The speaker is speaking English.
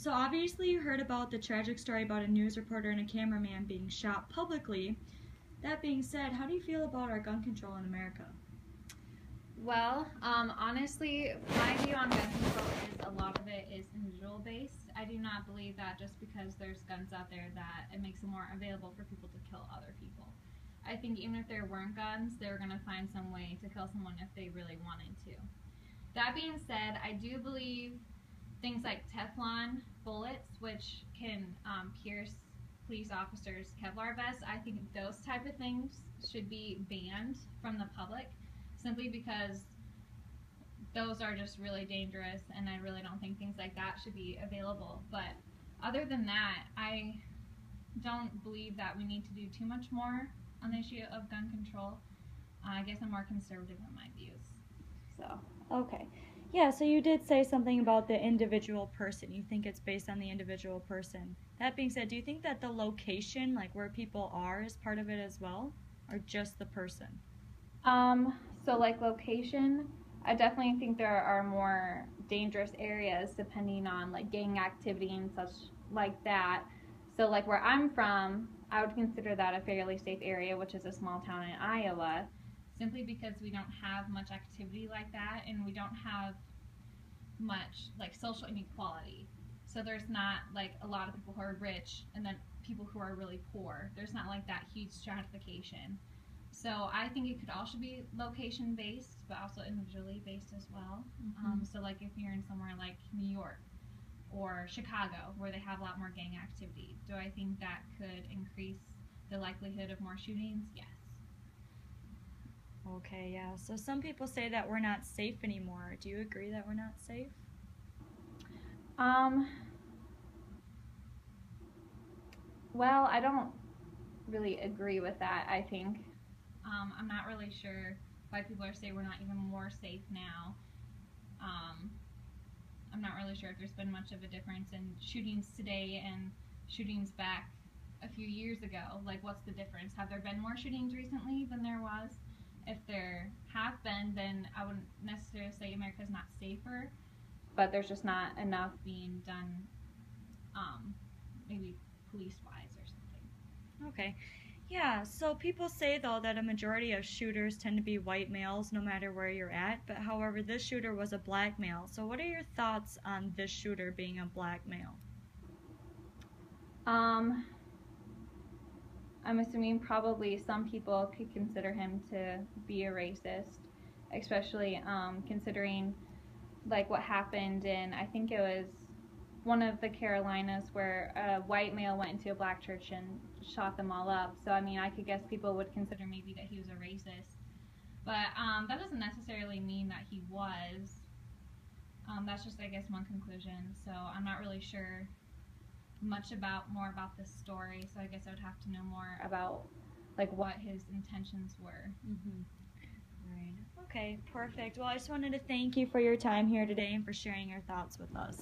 So obviously you heard about the tragic story about a news reporter and a cameraman being shot publicly. That being said, how do you feel about our gun control in America? Well, honestly, my view on gun control is a lot of it is individual based. I do not believe that just because there's guns out there that it makes them more available for people to kill other people. I think even if there weren't guns, they were going to find some way to kill someone if they really wanted to. That being said, I do believe things like Teflon bullets, which can pierce police officers' Kevlar vests, I think those type of things should be banned from the public, simply because those are just really dangerous, and I really don't think things like that should be available. But other than that, I don't believe that we need to do too much more on the issue of gun control. I guess I'm more conservative in my views. So. Okay. Yeah, so you did say something about the individual person. You think it's based on the individual person. That being said, do you think that the location, like where people are, is part of it as well? Or just the person? So like location, I definitely think there are more dangerous areas depending on like gang activity and such like that. So like where I'm from, I would consider that a fairly safe area, which is a small town in Iowa, simply because we don't have much activity like that, and we don't have much like social inequality. So there's not like a lot of people who are rich and then people who are really poor. There's not like that huge stratification. So I think it could also be location based, but also individually based as well. So like if you're in somewhere like New York or Chicago, where they have a lot more gang activity, do I think that could increase the likelihood of more shootings? Yes. Okay, yeah. So some people say that we're not safe anymore. Do you agree that we're not safe? Well, I don't really agree with that, I think. I'm not really sure why people are saying we're not even more safe now. I'm not really sure if there's been much of a difference in shootings today and shootings back a few years ago. Like, what's the difference? Have there been more shootings recently than there was? If there have been, then I wouldn't necessarily say America's not safer, but there's just not enough being done, maybe police-wise or something. Okay. Yeah, so people say, though, that a majority of shooters tend to be white males no matter where you're at, but however, this shooter was a black male. So what are your thoughts on this shooter being a black male? I'm assuming probably some people could consider him to be a racist, especially considering like what happened in, I think it was one of the Carolinas, where a white male went into a black church and shot them all up. So I mean, I could guess people would consider maybe that he was a racist, but that doesn't necessarily mean that he was. That's just, I guess, one conclusion. So I'm not really sure much more about this story, so I guess I would have to know more about like what his intentions were. Right. Okay, perfect. Well, I just wanted to thank you for your time here today and for sharing your thoughts with us.